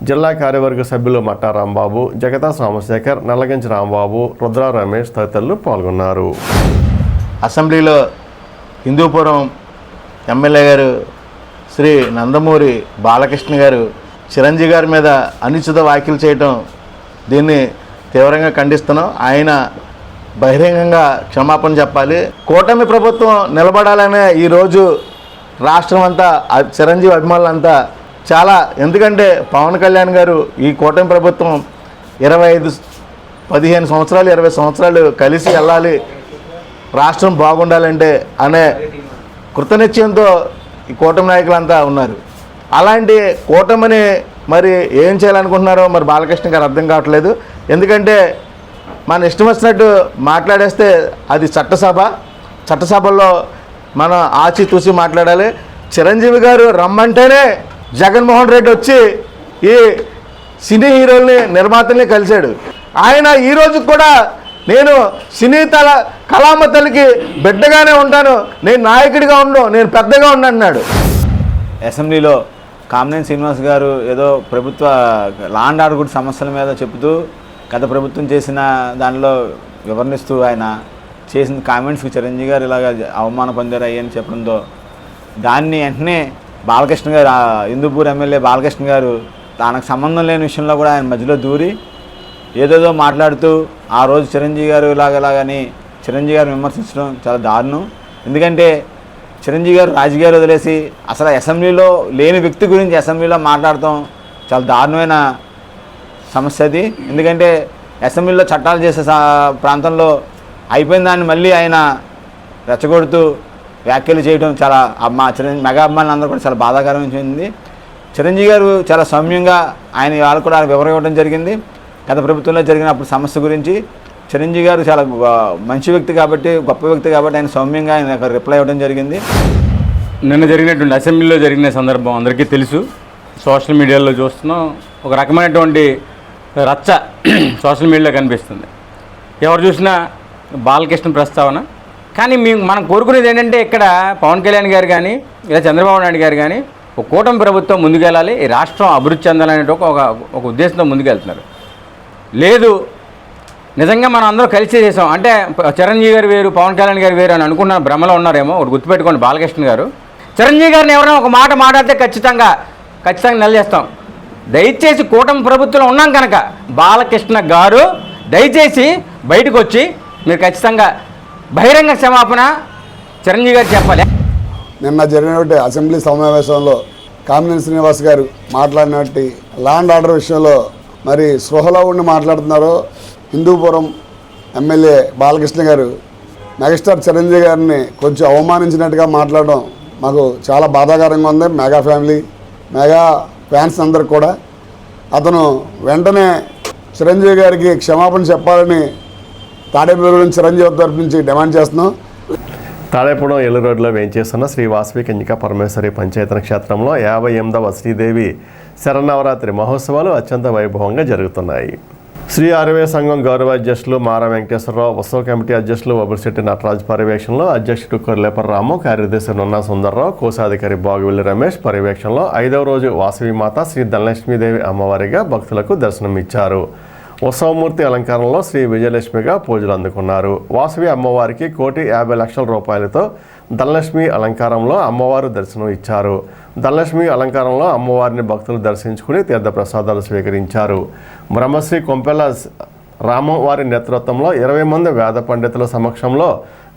Speaker 1: జిల్లా కార్యవర్గ సభ్యులు మట్టా రాంబాబు, జగతా సోమశేఖర్, నల్లగంచి రాంబాబు, రుద్రా రమేష్ తదితరులు పాల్గొన్నారు.
Speaker 8: అసెంబ్లీలో హిందూపురం ఎమ్మెల్యే గారు శ్రీ నందమూరి బాలకృష్ణ గారు చిరంజీవి గారి మీద అనుచిత వ్యాఖ్యలు చేయటం, దీన్ని తీవ్రంగా ఖండిస్తున్నాం. ఆయన బహిరంగంగా క్షమాపణ చెప్పాలి. కూటమి ప్రభుత్వం నిలబడాలనే ఈరోజు రాష్ట్రం అంతా చిరంజీవి అభిమానులంతా చాలా, ఎందుకంటే పవన్ కళ్యాణ్ గారు ఈ కూటమి ప్రభుత్వం 15 సంవత్సరాలు 20 సంవత్సరాలు కలిసి వెళ్ళాలి, రాష్ట్రం బాగుండాలంటే అనే కృతనిశ్చయంతో ఈ కూటమి నాయకులంతా ఉన్నారు. అలాంటి కూటమిని మరి ఏం చేయాలనుకుంటున్నారో మరి బాలకృష్ణ గారు అర్థం కావట్లేదు. ఎందుకంటే మన ఇష్టం వచ్చినట్టు మాట్లాడేస్తే అది చట్టసభల్లో మనం ఆచితూచి మాట్లాడాలి. చిరంజీవి గారు రమ్మంటేనే జగన్మోహన్ రెడ్డి వచ్చి ఈ సినీ హీరోల్ని నిర్మాతల్ని కలిశాడు. ఆయన ఈరోజు కూడా నేను సినీ కళామతలకి బిడ్డగానే ఉంటాను, నేను నాయకుడిగా ఉండను, నేను పెద్దగా ఉండన్నాడు.
Speaker 9: అసెంబ్లీలో కామినేని శ్రీనివాస్ గారు ఏదో ప్రభుత్వ లా అండ్ ఆర్డర్ గురించి సమస్యల మీద చెబుతూ గత ప్రభుత్వం చేసిన దానిలో వివరణిస్తూ ఆయన చేసిన కామెంట్స్కి చిరంజీవి గారు ఇలాగ అవమాన పొందారు అయ్యని చెప్పడంతో దాన్ని వెంటనే బాలకృష్ణ గారు, హిందూపూర్ ఎమ్మెల్యే బాలకృష్ణ గారు తనకు సంబంధం లేని విషయంలో కూడా ఆయన మధ్యలో దూరి ఏదేదో మాట్లాడుతూ ఆ రోజు చిరంజీవి గారు ఇలాగని చిరంజీవి గారు విమర్శించడం చాలా దారుణం. ఎందుకంటే చిరంజీవి గారు రాజకీయాలు వదిలేసి అసలు అసెంబ్లీలో లేని వ్యక్తి గురించి అసెంబ్లీలో మాట్లాడటం చాలా దారుణమైన సమస్య అది. ఎందుకంటే అసెంబ్లీలో చట్టాలు చేసే ప్రాంతంలో అయిపోయిన దాన్ని మళ్ళీ ఆయన రెచ్చగొడుతూ వ్యాఖ్యలు చేయడం చాలా మెగా అభిమానులు అందరూ కూడా చాలా బాధాకరమైంది. చిరంజీవి గారు చాలా సౌమ్యంగా ఆయన వాళ్ళు కూడా వివరణ ఇవ్వడం జరిగింది. గత ప్రభుత్వంలో జరిగిన అప్పుడు సమస్య గురించి చిరంజీవి గారు చాలా మంచి వ్యక్తి కాబట్టి, గొప్ప వ్యక్తి కాబట్టి ఆయన సౌమ్యంగా ఆయన రిప్లై ఇవ్వడం జరిగింది.
Speaker 10: నిన్న జరిగినటువంటి అసెంబ్లీలో జరిగిన సందర్భం అందరికీ తెలుసు. సోషల్ మీడియాలో చూస్తున్నాం, ఒక రకమైనటువంటి రచ్చ సోషల్ మీడియాలో కనిపిస్తుంది. ఎవరు చూసినా బాలకృష్ణ ప్రస్తావన. కానీ మనం కోరుకునేది ఏంటంటే ఇక్కడ పవన్ కళ్యాణ్ గారు కానీ ఇలా చంద్రబాబు నాయుడు గారు కానీ ఒక కూటమి ప్రభుత్వం ముందుకెళ్ళాలి, ఈ రాష్ట్రం అభివృద్ధి చెందాలనే ఒక ఉద్దేశంతో ముందుకెళ్తున్నారు. లేదు నిజంగా మనం అందరూ కలిసి చేసాం అంటే చిరంజీవి గారు వేరు, పవన్ కళ్యాణ్ గారు వేరు అని అనుకున్న భ్రమలో ఉన్నారేమో. ఒకటి గుర్తుపెట్టుకోండి, బాలకృష్ణ గారు చిరంజీవి గారిని ఎవరైనా ఒక మాట మాట్లాడితే ఖచ్చితంగా నిలదీస్తాం. దయచేసి కూటమి ప్రభుత్వంలో ఉన్నాం కనుక బాలకృష్ణ గారు దయచేసి బయటకు వచ్చి మీరు ఖచ్చితంగా బహిరంగ క్షమాపణ చిరంజీవి గారు చెప్పాలి.
Speaker 11: నిన్న జరిగినటువంటి అసెంబ్లీ సమావేశంలో కామినేని శ్రీనివాస్ గారు మాట్లాడినట్టు లా అండ్ ఆర్డర్ విషయంలో మరి స్పృహలో ఉండి మాట్లాడుతున్నారు. హిందూపురం ఎమ్మెల్యే బాలకృష్ణ గారు మెగాస్టార్ చిరంజీవి గారిని కొంచెం అవమానించినట్టుగా మాట్లాడడం మాకు చాలా బాధాకరంగా ఉంది. మెగా ఫ్యామిలీ, మెగా ఫ్యాన్స్ అందరికి కూడా అతను వెంటనే చిరంజీవి గారికి క్షమాపణ చెప్పాలని తాడేపల్లిగూడెం చిరంజీవి తరపు నుంచి డిమాండ్ చేస్తున్నాం.
Speaker 1: తాడేపూడెం ఎల్లు రోడ్లో వేయించేస్తున్న శ్రీ వాసవి కన్యకా పరమేశ్వరి పంచాయతన క్షేత్రంలో 58వ శ్రీదేవి శరన్నవరాత్రి మహోత్సవాలు అత్యంత వైభవంగా జరుగుతున్నాయి. శ్రీ ఆర్వే సంఘం గౌరవ అధ్యక్షులు మార వెంకటేశ్వరరావు, ఉత్సవ కమిటీ అధ్యక్షులు వబులశెట్టి నటరాజు పర్యవేక్షణలో అధ్యక్షుడు కొర్లేపర్ రాము, కార్యదర్శి నున్నా సుందర్రావు, కోశాధికారి బాగువెల్లి రమేష్ పర్యవేక్షణలో 5వ రోజు వాసవి మాత శ్రీ ధనలక్ష్మీదేవి అమ్మవారిగా భక్తులకు దర్శనమిచ్చారు. ఉత్సవమూర్తి అలంకారంలో శ్రీ విజయలక్ష్మిగా పూజలు అందుకున్నారు. వాసవి అమ్మవారికి 1,50,00,000 రూపాయలతో ధనలక్ష్మి అలంకారంలో అమ్మవారు దర్శనం ఇచ్చారు. ధనలక్ష్మి అలంకారంలో అమ్మవారిని భక్తులు దర్శించుకుని తీర్థప్రసాదాలు స్వీకరించారు. బ్రహ్మశ్రీ కొంపెల్ల రామం వారి నేతృత్వంలో 20 మంది వేద పండితుల సమక్షంలో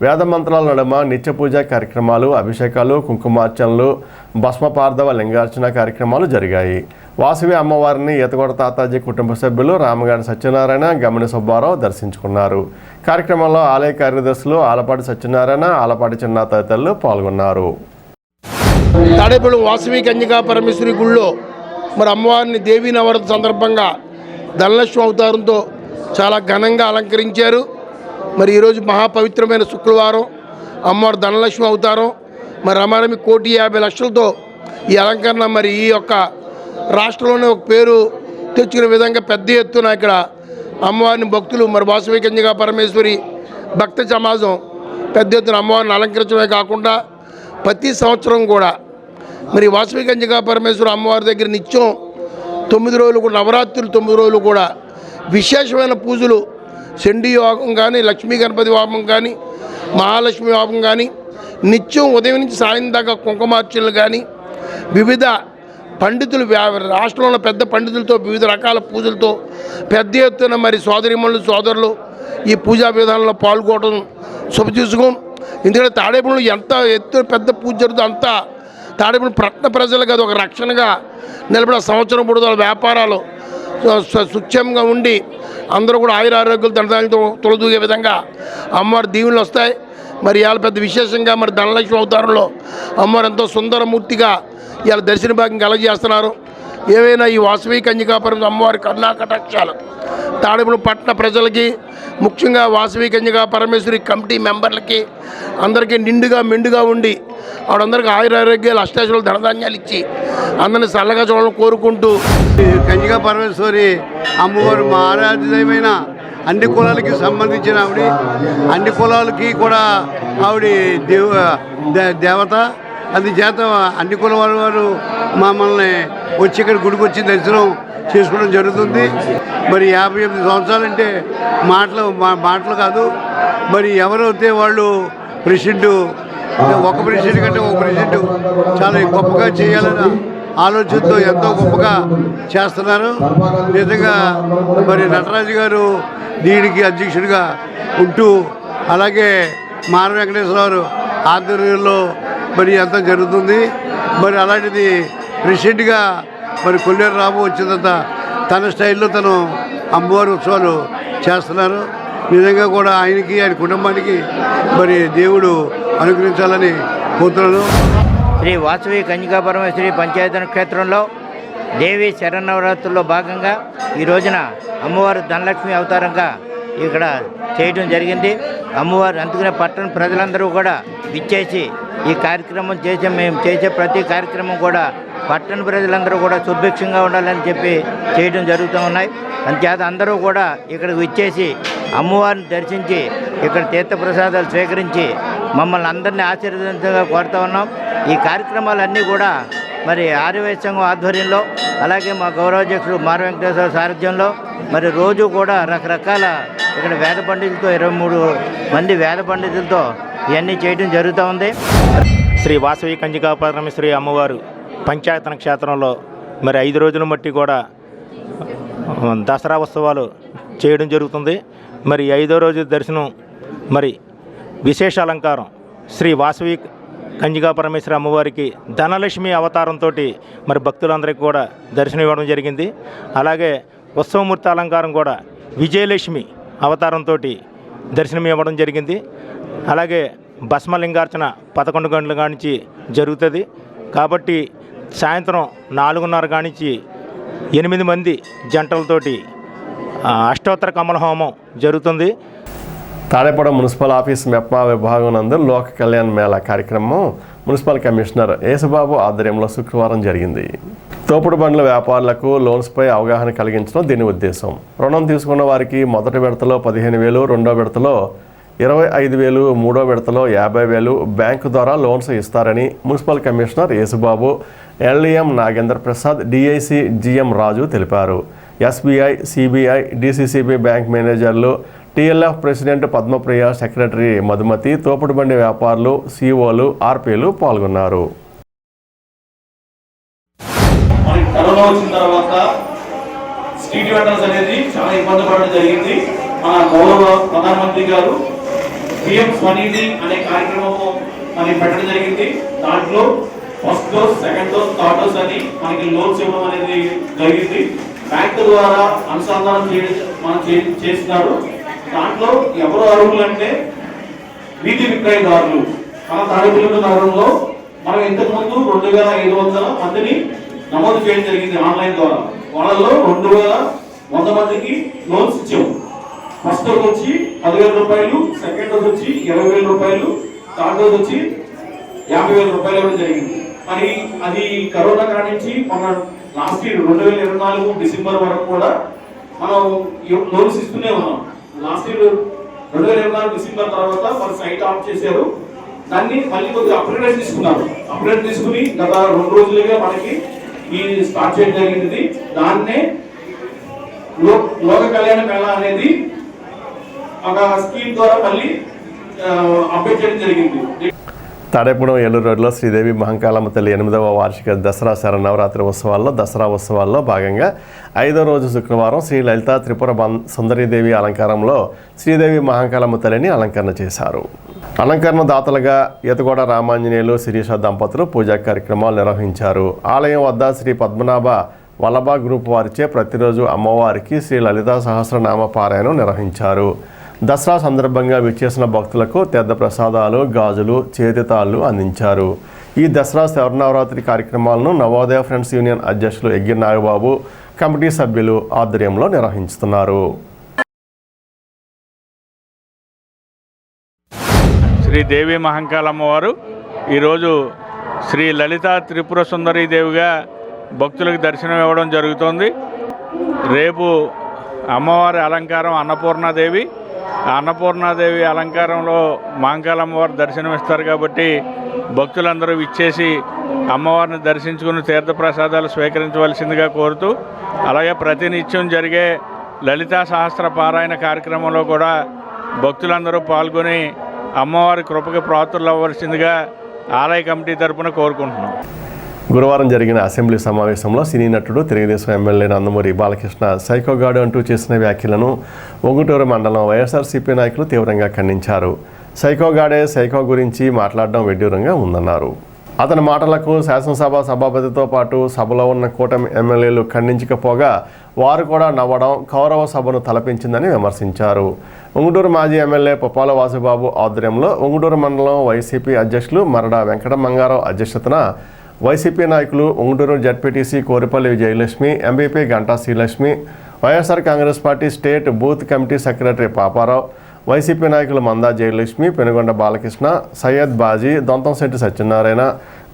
Speaker 1: వేద మంత్రాల నడుమ నిత్య పూజా కార్యక్రమాలు, అభిషేకాలు, కుంకుమార్చనలు, భస్మపార్థవ లింగార్చన కార్యక్రమాలు జరిగాయి. వాసవి అమ్మవారిని ఈతగొడ తాతాజీ కుటుంబ సభ్యులు రామగారి సత్యనారాయణ, గమని సుబ్బారావు దర్శించుకున్నారు. కార్యక్రమంలో ఆలయ కార్యదర్శులు ఆలపాటి సత్యనారాయణ, ఆలపాటి చిన్న తదితరులు పాల్గొన్నారు.
Speaker 12: తాడేపల్లి వాసవి కన్యకా పరమేశ్వరి గుళ్ళో మరి అమ్మవారిని దేవీ నవరాత్రి సందర్భంగా ధనలక్ష్మి అవతారంతో చాలా ఘనంగా అలంకరించారు. మరి ఈరోజు మహాపవిత్రమైన శుక్రవారం, అమ్మవారు ధనలక్ష్మి అవతారం, మరి రమారమి 1,50,00,000తో ఈ అలంకరణ మరి ఈ యొక్క రాష్ట్రంలోనే ఒక పేరు తెచ్చుకునే విధంగా పెద్ద ఎత్తున ఇక్కడ అమ్మవారిని భక్తులు మరి వాసవి కన్యకా పరమేశ్వరి భక్త సమాజం పెద్ద ఎత్తున అమ్మవారిని అలంకరించడమే కాకుండా ప్రతి సంవత్సరం కూడా మరి వాసవి కన్యకా పరమేశ్వరి అమ్మవారి దగ్గర నిత్యం 9 రోజులు కూడా నవరాత్రులు 9 రోజులు కూడా విశేషమైన పూజలు చండీ హోమం కానీ లక్ష్మీ గణపతి హోమం కానీ మహాలక్ష్మి హోమం కానీ నిత్యం ఉదయం నుంచి సాయం దాకా కుంకుమార్చనలు కానీ వివిధ పండితులు రాష్ట్రంలో పెద్ద పండితులతో వివిధ రకాల పూజలతో పెద్ద ఎత్తున మరి సోదరిమణులు సోదరులు ఈ పూజా విధానంలో పాల్గొనడం శుభచూసుకోం. ఎందుకంటే తాడేపల్లిలో ఎంత ఎత్తు పెద్ద పూజ జరుగుతుందో అంత తాడేపల్లి పట్టణ ప్రజలకు అది ఒక రక్షణగా నిలబడే సంవత్సరం పొడుదల వ్యాపారాలు సుక్షేమంగా ఉండి అందరూ కూడా ఆయుర ఆరోగ్యాలు దండాలతో తొలదూగే విధంగా అమ్మవారి దీవెనలు వస్తాయి. మరి ఇవాళ పెద్ద విశేషంగా మరి ధనలక్ష్మి అవతారంలో అమ్మవారు ఎంతో సుందరమూర్తిగా ఇవాళ దర్శన భాగ్యం కలగజేస్తున్నారు. ఏవైనా ఈ వాసవి కన్యకాపురం అమ్మవారి కరుణా కటాక్షాలు తాడేపల్లి పట్టణ ప్రజలకి ముఖ్యంగా వాసవి కన్యకా పరమేశ్వరి కమిటీ మెంబర్లకి అందరికీ నిండుగా మెండుగా ఉండి ఆవిడందరికీ ఆయురారోగ్యాలు అష్టాశులు ధనధాన్యాలు ఇచ్చి అందరినీ చల్లగా చూడాలని కోరుకుంటూ
Speaker 13: కన్యకా పరమేశ్వరి అమ్మవారు మా ఆరాధ్యమైన అన్ని కులాలకి సంబంధించిన ఆవిడ, అన్ని కులాలకి కూడా ఆవిడ దేవత. అందుచేత అన్ని కుల వారు మమ్మల్ని వచ్చి ఇక్కడ గుడికి వచ్చి దర్శనం చేసుకోవడం జరుగుతుంది. మరి 58 సంవత్సరాలంటే మాటలు కాదు. మరి ఎవరైతే వాళ్ళు ప్రెసిడెంట్ ఒక ప్రెసిడెంట్ కంటే ఒక ప్రెసిడెంట్ చాలా గొప్పగా చేయాలని ఆలోచనతో ఎంతో గొప్పగా చేస్తున్నారు. నిజంగా మరి నటరాజు గారు దీనికి అధ్యక్షుడిగా ఉంటూ అలాగే మార వెంకటేశ్వరరావు ఆధ్వర్యంలో మరి అంతా జరుగుతుంది. మరి అలాంటిది ప్రెసిడెంట్గా మరి కొల్లేరు రాము వచ్చిన తర్వాత తన స్టైల్లో తను అమ్మవారి ఉత్సవాలు చేస్తున్నారు. నిజంగా కూడా ఆయనకి ఆయన కుటుంబానికి మరి దేవుడు అనుగ్రహించాలని కోరుతున్నాను.
Speaker 14: శ్రీ వాసవి కన్యకా పరమేశ్వరి పంచాయతన క్షేత్రంలో దేవి శరన్నవరాత్రుల్లో భాగంగా ఈ రోజున అమ్మవారు ధనలక్ష్మి అవతారంగా ఇక్కడ చేయడం జరిగింది. అమ్మవారు అందుకనే పట్టణ ప్రజలందరూ కూడా విచ్చేసి ఈ కార్యక్రమం మేము చేసే ప్రతి కార్యక్రమం కూడా పట్టణ ప్రజలందరూ కూడా సుభిక్షంగా ఉండాలని చెప్పి చేయడం జరుగుతూ ఉన్నాయి. అంతేత అందరూ కూడా ఇక్కడికి విచ్చేసి అమ్మవారిని దర్శించి ఇక్కడ తీర్థప్రసాదాలు స్వీకరించి మమ్మల్ని అందరినీ ఆశీర్వదించగా కోరుతూ ఉన్నాం. ఈ కార్యక్రమాలన్నీ కూడా మరి ఆర్యవైశ్య సంఘం ఆధ్వర్యంలో అలాగే మా గౌరవాధ్యక్షుడు మార వెంకటేశ్వర సారథ్యంలో మరి రోజు కూడా రకరకాల ఇక్కడ వేద పండితులతో 23 మంది వేద పండితులతో ఇవన్నీ చేయడం జరుగుతూ ఉంది.
Speaker 15: శ్రీ వాసవి కన్యకా పరమేశ్వరి అమ్మవారు పంచాయతన క్షేత్రంలో మరి 5 రోజుల మట్టి కూడా దసరా ఉత్సవాలు చేయడం జరుగుతుంది. మరి 5వ రోజు దర్శనం మరి విశేష అలంకారం శ్రీ వాసవి కన్యకా పరమేశ్వరి అమ్మవారికి ధనలక్ష్మి అవతారంతో మరి భక్తులందరికీ కూడా దర్శనం ఇవ్వడం జరిగింది. అలాగే ఉత్సవమూర్తి అలంకారం కూడా విజయలక్ష్మి అవతారంతో దర్శనం ఇవ్వడం జరిగింది. అలాగే భస్మలింగార్చన 11 గంటల కానించి జరుగుతుంది. కాబట్టి సాయంత్రం 4:30 కానించి 8 మంది జంటలతోటి అష్టోత్తర కమల హోమం జరుగుతుంది.
Speaker 1: తాడేపల్లి మున్సిపల్ ఆఫీస్ మెప్మా విభాగం నందు లోక కళ్యాణ్ మేళా కార్యక్రమం మున్సిపల్ కమిషనర్ యేసుబాబు ఆధ్వర్యంలో శుక్రవారం జరిగింది. తోపుడు బండ్ల వ్యాపారులకు లోన్స్పై అవగాహన కలిగించడం దీని ఉద్దేశం. రుణం తీసుకున్న వారికి మొదటి విడతలో 15,000, రెండో విడతలో 25,000, మూడో విడతలో 50,000 బ్యాంకు ద్వారా లోన్స్ ఇస్తారని municipal commissioner Yesubabu, LEM Nagendra Prasad, DIC GM Raju తెలిపారు. ఎస్బీఐ, సిబిఐ, డిసిసిబి బ్యాంక్ మేనేజర్లు, TLF president Padmapriya, secretary Madhumathi, తోపుడు బండి వ్యాపారులు, సిఓలు, ఆర్పీలు పాల్గొన్నారు.
Speaker 16: కరోనా వచ్చిన తర్వాత స్ట్రీట్ వెండర్స్ అనేది చాలా ఇబ్బంది పడడం జరిగింది. మన గౌరవ ప్రధానమంత్రి గారు పిఎం స్వనిధి అనే కార్యక్రమం మనకి పెట్టడం జరిగింది. దాంట్లో first dose, second dose, third dose అని మనకి లోన్స్ ఇవ్వడం అనేది జరిగింది. బ్యాంకు ద్వారా అనుసంధానం చేస్తున్నారు. దాంట్లో ఎవరు అర్హులు అంటే వీధి విక్రయదారులు. మన తాడేపల్లి నగరంలో మనం ఇంతకుముందు 2,500 మందిని నమోదు చేయడం జరిగింది ఆన్లైన్ ద్వారా. వాళ్ళలో 2,100 మందికి లోన్స్ ఇచ్చాము. ఫస్ట్ డోస్ వచ్చి 10,000 రూపాయలు, సెకండ్ డోస్ వచ్చి 20,000 రూపాయలు, థర్డ్ డోస్ వచ్చి 50,000 రూపాయలు ఇవ్వడం జరిగింది. మరి అది కరోనా కానించి మన లాస్ట్ ఇయర్ 2024 డిసెంబర్ వరకు కూడా మనం లోన్స్ ఇస్తూనే ఉన్నాం. లాస్ట్ ఇయర్ 2024 డిసెంబర్ తర్వాత మన సైట్ ఆఫ్ చేశారు. దాన్ని మళ్ళీ కొద్దిగా అప్గ్రేడ్ తీసుకున్నారు. అప్గ్రేడ్ తీసుకుని గత 2 రోజులుగా మనకి ఈ స్టార్ట్ చేయడం జరిగింది. దాన్నే లోక కళ్యాణ మేళ అనేది ఒక స్కీమ్ ద్వారా మళ్ళీ అప్డేట్ చేయడం జరిగింది.
Speaker 1: తాడేపురం ఏలూరు రోడ్లో శ్రీదేవి మహంకాళమ్మ తల్లి 8వ వార్షిక దసరా శరన్నవరాత్రి ఉత్సవాల్లో దసరా ఉత్సవాల్లో భాగంగా 5వ రోజు శుక్రవారం శ్రీ లలిత త్రిపుర సుందరీదేవి అలంకారంలో శ్రీదేవి మహంకాళమ్మ తల్లిని అలంకరణ చేశారు. అలంకరణ దాతలుగా ఈతగోడ రామాంజనేయులు శిరీష దంపతులు పూజా కార్యక్రమాలు నిర్వహించారు. ఆలయం వద్ద శ్రీ పద్మనాభ వల్లభ గ్రూప్ వారిచే ప్రతిరోజు అమ్మవారికి శ్రీ లలితా సహస్రనామ పారాయణం నిర్వహించారు. దసరా సందర్భంగా విచ్చేసిన భక్తులకు తీర్థ ప్రసాదాలు, గాజులు, చేతితాళ్లు అందించారు. ఈ దసరా శరన్నవరాత్రి కార్యక్రమాలను నవోదయ ఫ్రెండ్స్ యూనియన్ అధ్యక్షులు ఎగ్గి నాగబాబు కమిటీ సభ్యులు ఆధ్వర్యంలో నిర్వహిస్తున్నారు.
Speaker 17: శ్రీ దేవి మహంకాళమ్మ వారు ఈరోజు శ్రీ లలిత త్రిపుర సుందరీదేవిగా భక్తులకు దర్శనం ఇవ్వడం జరుగుతోంది. రేపు అమ్మవారి అలంకారం అన్నపూర్ణాదేవి. ఆ అన్నపూర్ణాదేవి అలంకారంలో మహంకాళమ్మ వారు దర్శనమిస్తారు కాబట్టి భక్తులందరూ విచ్చేసి అమ్మవారిని దర్శించుకుని తీర్థప్రసాదాలు స్వీకరించవలసిందిగా కోరుతూ, అలాగే ప్రతినిత్యం జరిగే లలితా సహస్ర పారాయణ కార్యక్రమంలో కూడా భక్తులందరూ పాల్గొని అమ్మవారి కృపకి పాత్రలు అవ్వాల్సిందిగా ఆలయ కమిటీ తరపున కోరుకుంటున్నాం.
Speaker 1: గురువారం జరిగిన అసెంబ్లీ సమావేశంలో సినీ నటుడు తెలుగుదేశం ఎమ్మెల్యే నందమూరి బాలకృష్ణ సైకోగాడు అంటూ చేసిన వ్యాఖ్యలను ఒంగుటూరు మండలం వైఎస్ఆర్సీపీ నాయకులు తీవ్రంగా ఖండించారు. సైకోగాడే సైకో గురించి మాట్లాడడం విడ్డూరంగా ఉందన్నారు. అతని మాటలకు శాసనసభ సభాపతితో పాటు సభలో ఉన్న కూటమి ఎమ్మెల్యేలు ఖండించకపోగా వారు కూడా నవ్వడం కౌరవ సభను తలపించిందని విమర్శించారు. ఉంగుటూరు మాజీ ఎమ్మెల్యే పుప్పాల వాసుబాబు ఆధ్వర్యంలో ఉంగుటూరు మండలం వైసీపీ అధ్యక్షులు మరడా వెంకట మంగారావు అధ్యక్షతన వైసీపీ నాయకులు Unguturu ZPTC Koripalli Vijayalakshmi, MPP Ganta Srilakshmi, YSR Congress party state booth committee secretary Paparao, YCP నాయకులు మందా జయలక్ష్మి, పెనుగొండ బాలకృష్ణ, సయ్యద్ బాజీ, దొంతంశెట్టి సత్యనారాయణ,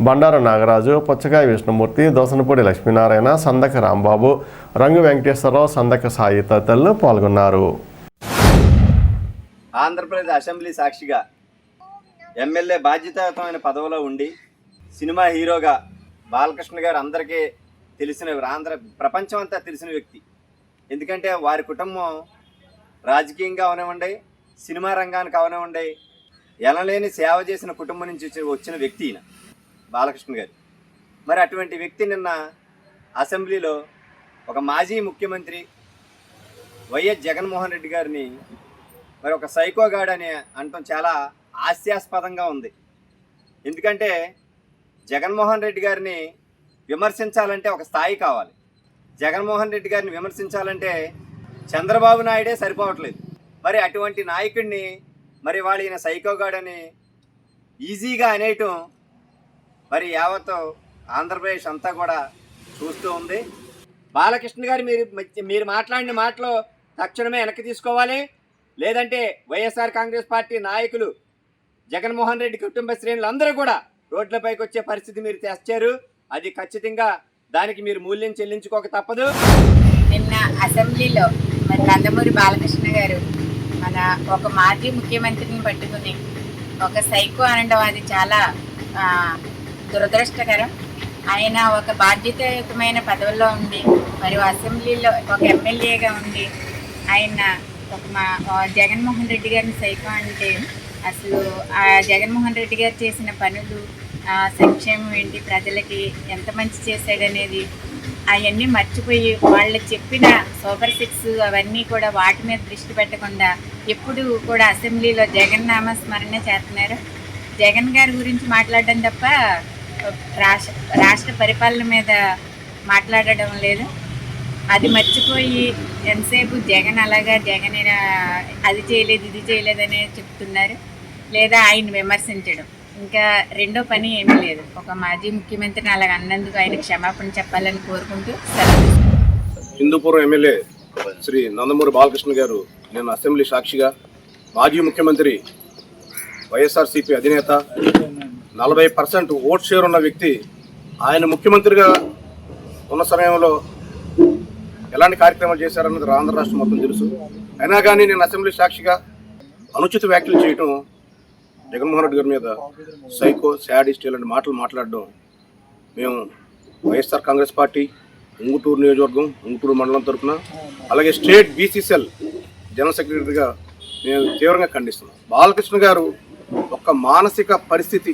Speaker 1: బండారు నాగరాజు, పుచ్చకాయ విష్ణుమూర్తి, దోసనపూడి లక్ష్మీనారాయణ, సందక రాంబాబు, రంగు వెంకటేశ్వరరావు, సందక సాయి తదితరులు పాల్గొన్నారు.
Speaker 18: ఆంధ్రప్రదేశ్ అసెంబ్లీ సాక్షిగా ఎమ్మెల్యే బాధ్యతాయుతమైన పదవిలో ఉండి సినిమా హీరోగా బాలకృష్ణ గారు అందరికీ తెలిసిన ప్రపంచం అంతా తెలిసిన వ్యక్తి. ఎందుకంటే వారి కుటుంబం రాజకీయంగా అవనివ్వండి, సినిమా రంగానికి అవనివ్వండి, ఎనలేని సేవ చేసిన కుటుంబం నుంచి వచ్చిన వ్యక్తి ఈయన బాలకృష్ణ గారు. మరి అటువంటి వ్యక్తి నిన్న అసెంబ్లీలో ఒక మాజీ ముఖ్యమంత్రి వైఎస్ జగన్మోహన్ రెడ్డి గారిని మరి ఒక సైకోగాడ్ అని అనటం చాలా హాస్యాస్పదంగా ఉంది. ఎందుకంటే జగన్మోహన్ రెడ్డి గారిని విమర్శించాలంటే ఒక స్థాయి కావాలి. జగన్మోహన్ రెడ్డి గారిని విమర్శించాలంటే చంద్రబాబు నాయుడే సరిపోవట్లేదు. మరి అటువంటి నాయకుడిని మరి వాళ్ళు ఈయన సైకోగాడని ఈజీగా అనేయటం మరి యావత్ ఆంధ్రప్రదేశ్ అంతా కూడా చూస్తూ ఉంది. బాలకృష్ణ గారు మీరు మాట్లాడిన మాటలు తక్షణమే వెనక్కి తీసుకోవాలి. లేదంటే వైఎస్ఆర్ కాంగ్రెస్ పార్టీ నాయకులు జగన్మోహన్ రెడ్డి కుటుంబ శ్రేణులు అందరూ కూడా రోడ్లపైకి వచ్చే పరిస్థితి మీరు తెచ్చారు. అది ఖచ్చితంగా దానికి మీరు మూల్యం చెల్లించుకోక తప్పదు.
Speaker 19: నిన్న అసెంబ్లీలో మరి నందమూరి బాలకృష్ణ గారు మన ఒక మాజీ ముఖ్యమంత్రిని పట్టుకుని ఒక సైకో అనడం అది చాలా దురదృష్టకరం. ఆయన ఒక బాధ్యతాయుతమైన పదవుల్లో ఉండి మరి అసెంబ్లీలో ఒక ఎమ్మెల్యేగా ఉండి ఆయన జగన్మోహన్ రెడ్డి గారిని సైకో అంటే అసలు ఆ జగన్మోహన్ రెడ్డి గారు చేసిన పనులు, సంక్షేమం ఏంటి, ప్రజలకి ఎంత మంచి చేశాడనేది అవన్నీ మర్చిపోయి వాళ్ళు చెప్పిన సూపర్ 6 అవన్నీ కూడా వాటి మీద దృష్టి పెట్టకుండా ఎప్పుడు కూడా అసెంబ్లీలో జగన్ నామ స్మరణ చేస్తున్నారు. జగన్ గారి గురించి మాట్లాడడం తప్ప రాష్ట్ర పరిపాలన మీద మాట్లాడడం లేదు. అది మర్చిపోయి ఎంతసేపు జగన్ అలాగా జగన్ అది చేయలేదు ఇది చేయలేదనే చెప్తున్నారు, లేదా ఆయన విమర్శించడం. ఇంకా రెండో పని ఏమీ లేదు. ఒక మాజీ ముఖ్యమంత్రిని అలాగ అన్నందుకు ఆయన క్షమాపణ చెప్పాలని కోరుకుంటూ
Speaker 20: హిందూపురం ఎమ్మెల్యే శ్రీ నందమూరి బాలకృష్ణ గారు నేను అసెంబ్లీ సాక్షిగా మాజీ ముఖ్యమంత్రి వైఎస్ఆర్సీపీ అధినేత 40% ఓట్ షేర్ ఉన్న వ్యక్తి ఆయన ముఖ్యమంత్రిగా ఉన్న సమయంలో ఎలాంటి కార్యక్రమాలు చేశారన్నది ఆంధ్ర రాష్ట్రం మొత్తం తెలుసు. అయినా కానీ నేను అసెంబ్లీ సాక్షిగా అనుచిత వ్యాఖ్యలు చేయటం, జగన్మోహన్ రెడ్డి గారి మీద సైకో, శాడిస్ట్ ఇలాంటి మాటలు మాట్లాడడం మేము వైఎస్ఆర్ కాంగ్రెస్ పార్టీ ఉంగుటూరు నియోజకవర్గం, ఉంగుటూరు మండలం తరఫున, అలాగే స్టేట్ బీసీసీఎల్ జనరల్ సెక్రటరీగా మేము తీవ్రంగా ఖండిస్తున్నాం. బాలకృష్ణ గారు ఒక మానసిక పరిస్థితి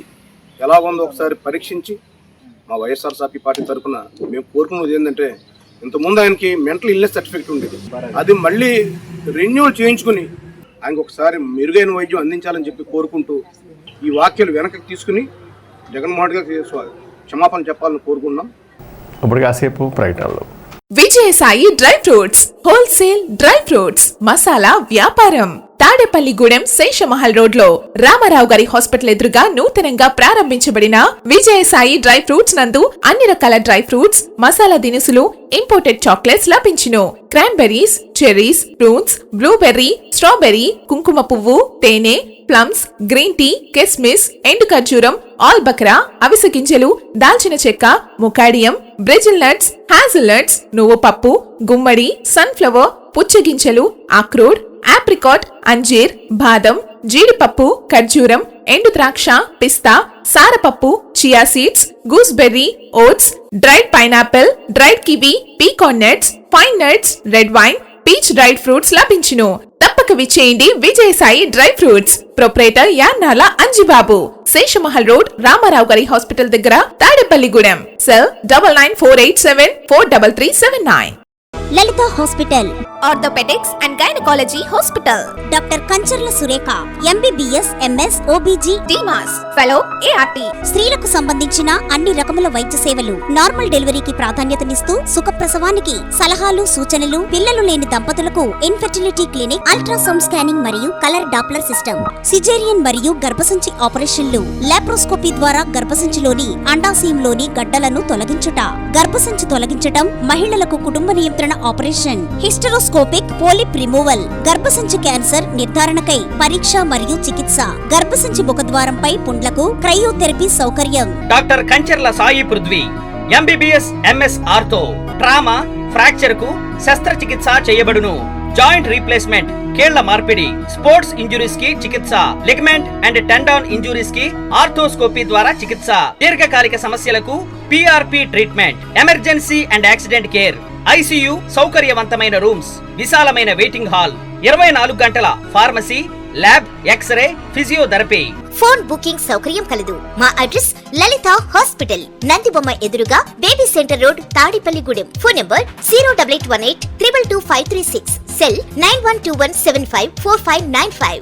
Speaker 20: ఎలా ఉందో ఒకసారి పరీక్షించి మా వైఎస్ఆర్సీపీ పార్టీ తరఫున మేము కోరుకున్నది ఏంటంటే, ఇంతకుముందు ఆయనకి మెంటల్ ఇల్నెస్ సర్టిఫికేట్ ఉండేది, అది మళ్ళీ రెన్యూవల్ చేయించుకుని ఆయనకు ఒకసారి మెరుగైన వైద్యం అందించాలని చెప్పి కోరుకుంటూ ఈ వ్యాఖ్యలు వెనక్కి తీసుకుని జగన్మోహన్ రెడ్డి గారికి క్షమాపణ చెప్పాలని కోరుకున్నాం.
Speaker 1: ఇప్పుడు కాసేపు ప్రకటనలు.
Speaker 21: Vijayasai dry fruits wholesale dry fruits masala వ్యాపారం తాడేపల్లిగూడెం శేషమహల్ రోడ్ లో రామారావు గారి హాస్పిటల్ ఎదురుగా నూతనంగా ప్రారంభించబడిన విజయసాయి డ్రై ఫ్రూట్స్ నందు అన్ని రకాల డ్రై ఫ్రూట్స్, మసాలా దినుసులు, ఇంపోర్టెడ్ చాక్లెట్స్ లభించును. Cranberries, cherries, fruits, blueberry, strawberry, కుంకుమ పువ్వు, తేనె, ప్లమ్స్, గ్రీన్ టీ, కిస్మిస్, ఎండు ఖర్జూరం, ఆల్ బక్రా, అవిసె గింజలు, దాల్చిన చెక్క, ముకాడియం, బ్రెజిల్ నట్స్, హ్యాజల్ నట్స్, నువ్వు పప్పు, గుమ్మడి, సన్ఫ్లవర్, పుచ్చగింజలు, అక్రోడ్, ఆప్రికాట్, అంజీర్, బాదం, జీడిపప్పు, ఖర్జూరం, ఎండు ద్రాక్ష, పిస్తా, సారపప్పు, chia seeds, gooseberry, oats, dried pineapple, dried kiwi, pecan nuts, pine nuts, red wine, peach dried fruits లభించును. తప్పక విచ్చేయండి Vijayasai dry fruits. Proprietor Yannala Anjibabu, Seshamahal road, Ramarao గారి హాస్పిటల్ దగ్గర, Tadepalligudem. Cell 9948743379.
Speaker 22: Lalitha hospital,
Speaker 21: orthopaedics and gynaecology hospital.
Speaker 22: Doctor Kancharla Surekha, MBBS, MS, OBG,
Speaker 21: డిమాస్ fellow, ART.
Speaker 22: స్త్రీలకు సంబంధించిన అన్ని రకముల వైద్య సేవలు, నార్మల్ డెలివరీకి ప్రాధాన్యతనిస్తూ సుఖప్రసవానికి సలహాలు, సూచనలు, పిల్లలు లేని దంపతులకు ఇన్ఫెర్టిలిటీ క్లినిక్, అల్ట్రాసౌండ్ స్కానింగ్ మరియు కలర్ డాప్లర్ సిస్టమ్, సిజేరియన్ మరియు గర్భసంచి ఆపరేషన్లు, లాప్రోస్కోపీ ద్వారా గర్భసంచిలోని అండాశయంలోని గడ్డలను తొలగించుట, గర్భసంచి తొలగించటం, మహిళలకు కుటుంబ నియంత్రణ ఆపరేషన్, హిస్టరోస్కోపిక్ పోలిప్ రిమూవల్, గర్భసంచి క్యాన్సర్ నిర్ధారణకై పరీక్ష మరియు చికిత్స, గర్భసంచి ముఖద్వారంపై పుండ్లకు క్రయోథెరపీ సౌకర్యం.
Speaker 23: Doctor Kancharla Sai Prithvi, MBBS, MS ortho, trauma, fracture కు శస్త్రచికిత్స చేయబడును. జాయింట్ రీప్లేస్మెంట్, కీళ్ల మార్పిడి, స్పోర్ట్స్ ఇంజురీస్ కి చికిత్స, లిగమెంట్ అండ్ టెండాన్ ఇంజురీస్ కి ఆర్థోస్కోపీ ద్వారా చికిత్స, దీర్ఘకాలిక సమస్యలకు PRP treatment, emergency and accident care, ICU సౌకర్యవంతమైన రూమ్స్, విశాలమైన వెయిటింగ్ హాల్, 24 గంటల pharmacy, lab, x-ray, physiotherapy.
Speaker 22: Phone booking సౌకర్యం కలదు. మా అడ్రస్ లలిత హాస్పిటల్, నందిబొమ్మ ఎదురుగా, baby centre road, Tadepalligudem. Phone number 08818 222 536. Cell 9121754595.